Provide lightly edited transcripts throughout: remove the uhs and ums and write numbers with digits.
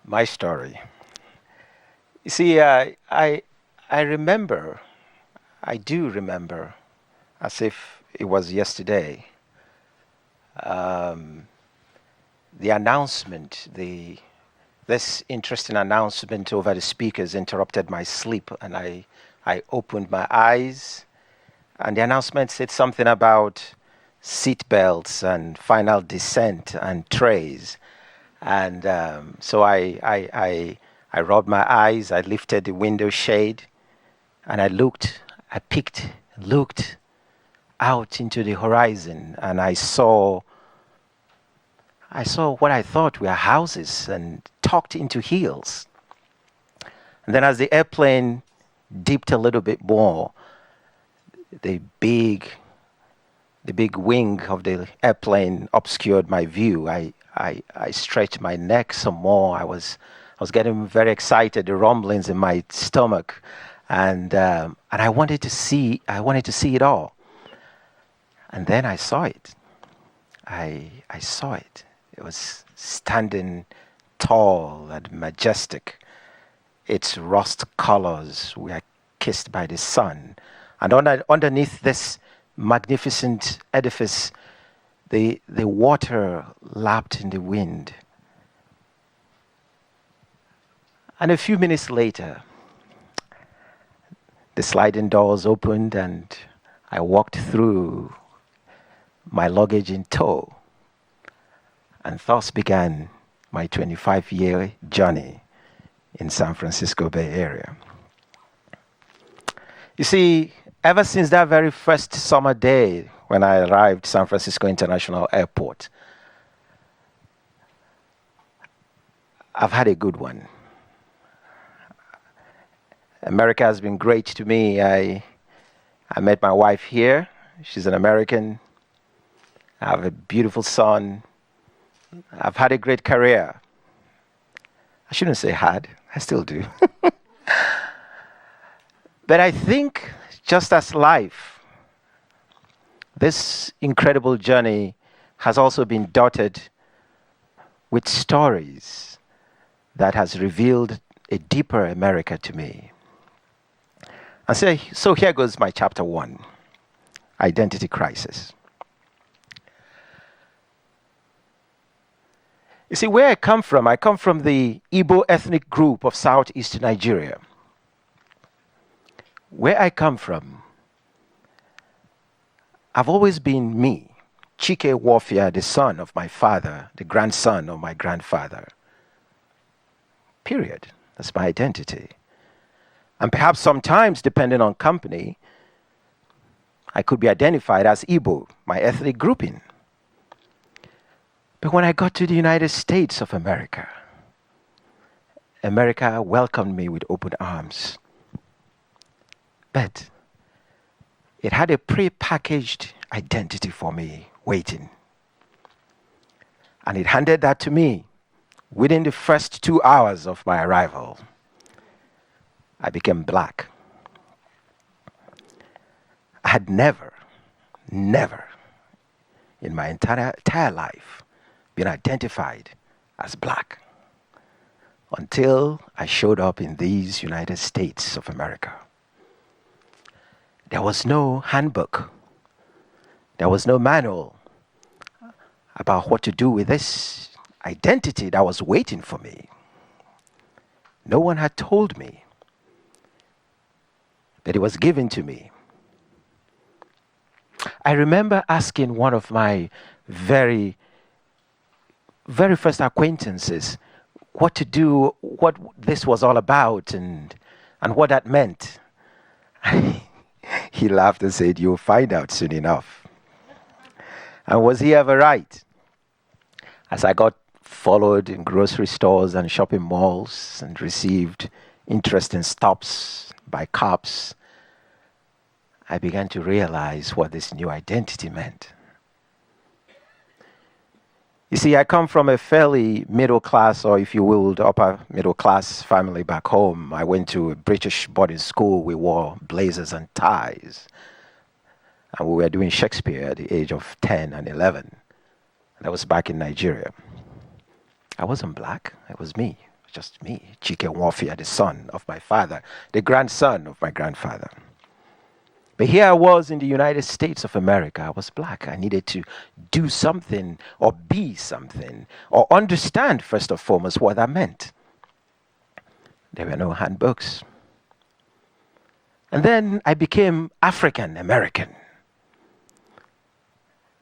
My story. You see, I remember, I do remember, as if it was yesterday, um, the announcement, this interesting announcement over the speakers interrupted my sleep, and I opened my eyes, and the announcement said something about seat belts and final descent and trays. And so I rubbed my eyes, I lifted the window shade, and I peeked, looked out into the horizon, and I saw what I thought were houses and tucked into hills. And then as the airplane dipped a little bit more, the big wing of the airplane obscured my view. I stretched my neck some more. I was getting very excited, the rumblings in my stomach, and I wanted to see it all. And then I saw it. I saw it. It was standing tall and majestic. Its rust colors were kissed by the sun, and underneath this magnificent edifice, the water lapped in the wind. And a few minutes later, the sliding doors opened and I walked through, my luggage in tow. And thus began my 25-year journey in San Francisco Bay Area. You see, ever since that very first summer day when I arrived San Francisco International Airport, I've had a good one. America has been great to me. I met my wife here. She's an American. I have a beautiful son. I've had a great career. I shouldn't say had. I still do. But I think just as life, this incredible journey has also been dotted with stories that has revealed a deeper America to me. And so here goes my chapter 1, Identity Crisis. You see, where I come from the Igbo ethnic group of southeast Nigeria. Where I come from, I've always been me, Chike Nwoffiah, the son of my father, the grandson of my grandfather. Period. That's my identity. And perhaps sometimes, depending on company, I could be identified as Igbo, my ethnic grouping. But when I got to the United States of America, America welcomed me with open arms. But it had a pre-packaged identity for me waiting. And it handed that to me within the first 2 hours of my arrival. I became black. I had never in my entire life been identified as black until I showed up in these United States of America. There was no handbook. There was no manual about what to do with this identity that was waiting for me. No one had told me, but it was given to me. I remember asking one of my very first acquaintances what to do, what this was all about, and what that meant. He laughed and said, "You'll find out soon enough." And was he ever right? As I got followed in grocery stores and shopping malls and received interesting stops by cops, I began to realize what this new identity meant. You see, I come from a fairly middle class, or if you will, the upper middle class family back home. I went to a British boarding school. We wore blazers and ties. And we were doing Shakespeare at the age of 10 and 11. That was back in Nigeria. I wasn't black. It was me. Just me. Chike Nwoffiah, the son of my father, the grandson of my grandfather. But here I was in the United States of America. I was black. I needed to do something or be something or understand, first and foremost, what that meant. There were no handbooks. And then I became African American.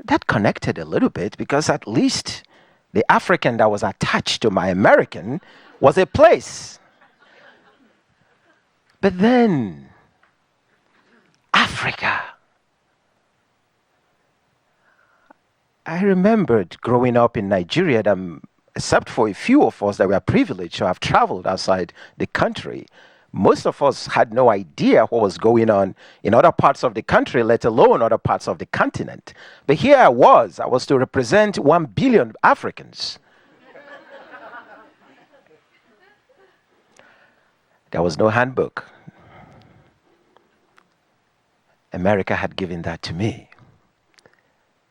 That connected a little bit because at least the African that was attached to my American was a place. But then Africa. I remembered growing up in Nigeria that, except for a few of us that were privileged to have traveled outside the country, most of us had no idea what was going on in other parts of the country, let alone other parts of the continent. But here I was to represent 1 billion Africans. There was no handbook. America had given that to me.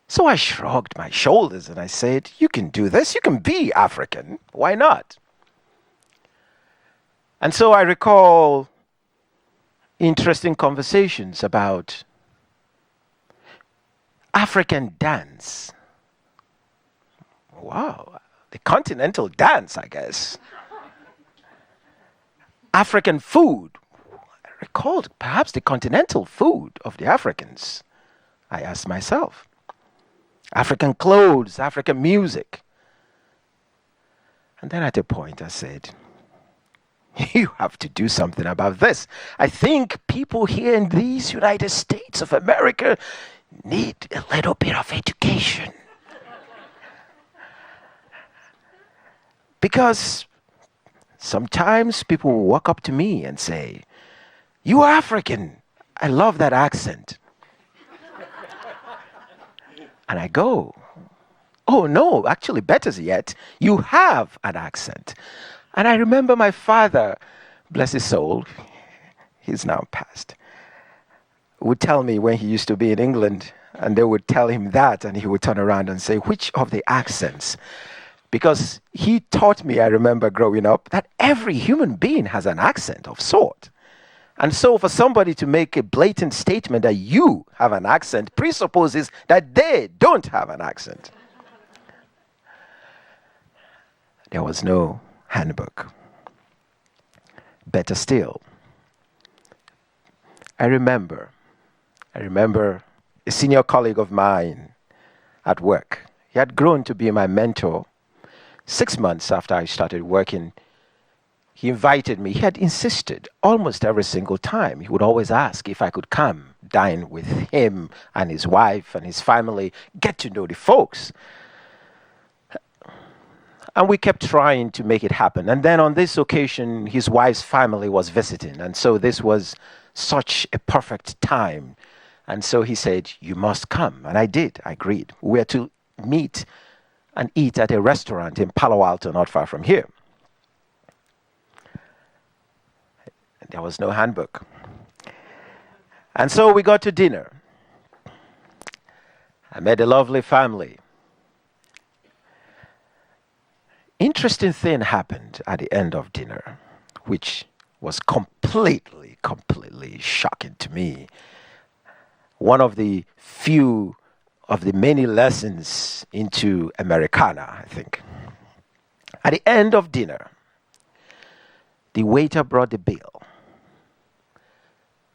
So I shrugged my shoulders and I said, you can do this. You can be African. Why not? And so I recall interesting conversations about African dance. Wow, the continental dance, I guess. African food. I recalled perhaps the continental food of the Africans. I asked myself. African clothes, African music. And then at a point I said, you have to do something about this. I think people here in these United States of America need a little bit of education. Because sometimes people will walk up to me and say, you are African. I love that accent. And I go, oh no, actually better yet, you have an accent. And I remember my father, bless his soul, he's now passed, would tell me when he used to be in England, and they would tell him that, and he would turn around and say, which of the accents? Because he taught me, I remember growing up, that every human being has an accent of sort. And so for somebody to make a blatant statement that you have an accent presupposes that they don't have an accent. There was no handbook. Better still, I remember a senior colleague of mine at work. He had grown to be my mentor. 6 months after I started working, he invited me. He had insisted almost every single time. He would always ask if I could come dine with him and his wife and his family, get to know the folks. And we kept trying to make it happen. And then on this occasion, his wife's family was visiting. And so this was such a perfect time. And so he said, you must come. And I did. I agreed. We were to meet and eat at a restaurant in Palo Alto, not far from here. There was no handbook. And so we got to dinner. I met a lovely family. Interesting thing happened at the end of dinner, which was completely shocking to me. One of the few of the many lessons into Americana, I think. At the end of dinner, the waiter brought the bill.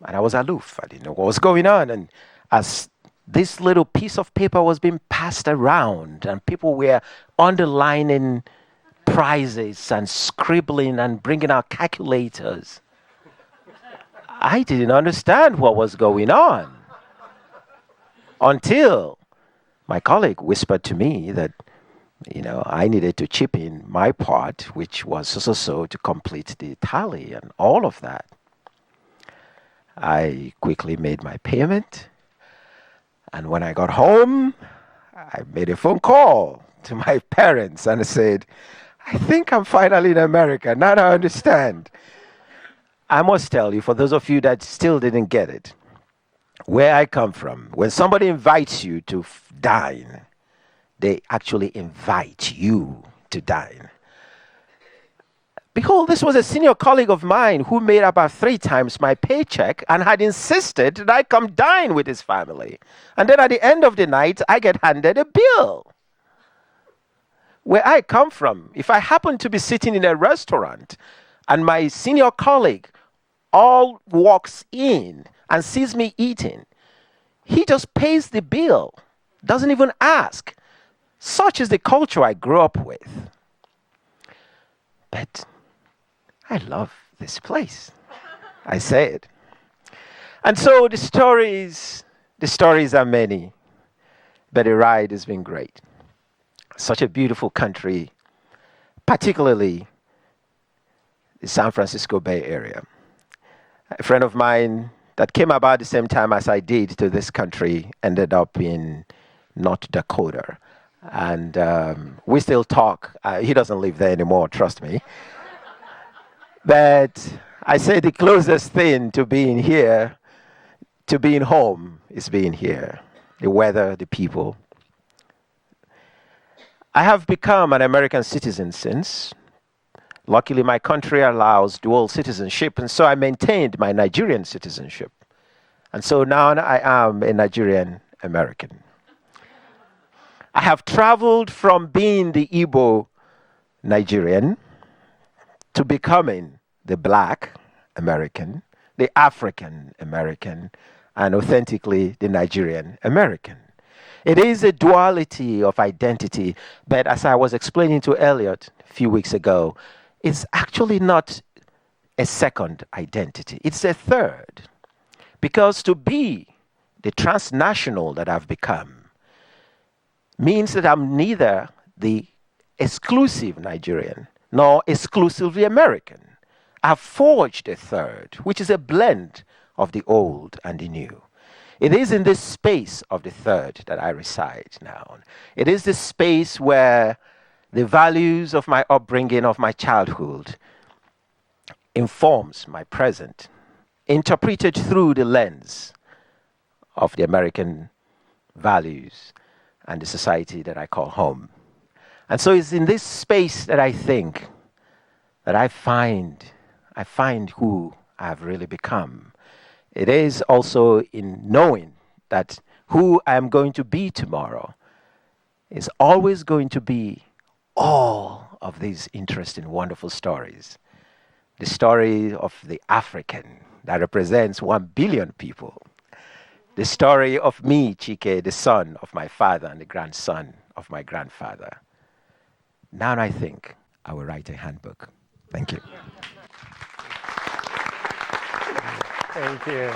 And I was aloof. I didn't know what was going on. And as this little piece of paper was being passed around and people were underlining prices and scribbling and bringing out calculators, I didn't understand what was going on until my colleague whispered to me that, I needed to chip in my part, which was so to complete the tally and all of that. I quickly made my payment. And when I got home, I made a phone call to my parents and I said, I think I'm finally in America. Now I understand. I must tell you, for those of you that still didn't get it, where I come from, when somebody invites you to dine, they actually invite you to dine. Behold, this was a senior colleague of mine who made about 3 times my paycheck and had insisted that I come dine with his family. And then at the end of the night, I get handed a bill. Where I come from, if I happen to be sitting in a restaurant and my senior colleague all walks in and sees me eating, he just pays the bill, doesn't even ask. Such is the culture I grew up with. But I love this place. I said. And so the stories are many, but the ride has been great. Such a beautiful country, particularly the San Francisco Bay Area. A friend of mine that came about the same time as I did to this country ended up in North Dakota. And we still talk. He doesn't live there anymore, trust me. But I say the closest thing to being here, to being home, is being here. The weather, the people. I have become an American citizen since. Luckily, my country allows dual citizenship, and so I maintained my Nigerian citizenship. And so now I am a Nigerian American. I have traveled from being the Igbo Nigerian to becoming the Black American, the African American, and authentically the Nigerian American. It is a duality of identity, but as I was explaining to Elliot a few weeks ago, it's actually not a second identity. It's a third. Because to be the transnational that I've become means that I'm neither the exclusive Nigerian nor exclusively American. I've forged a third, which is a blend of the old and the new. It is in this space of the third that I reside now. It is the space where the values of my upbringing, of my childhood, informs my present, interpreted through the lens of the American values and the society that I call home. And so it's in this space that I think that I find who I've really become. It is also in knowing that who I'm going to be tomorrow is always going to be all of these interesting, wonderful stories. The story of the African that represents 1 billion people. The story of me, Chike, the son of my father and the grandson of my grandfather. Now I think I will write a handbook. Thank you. Thank you.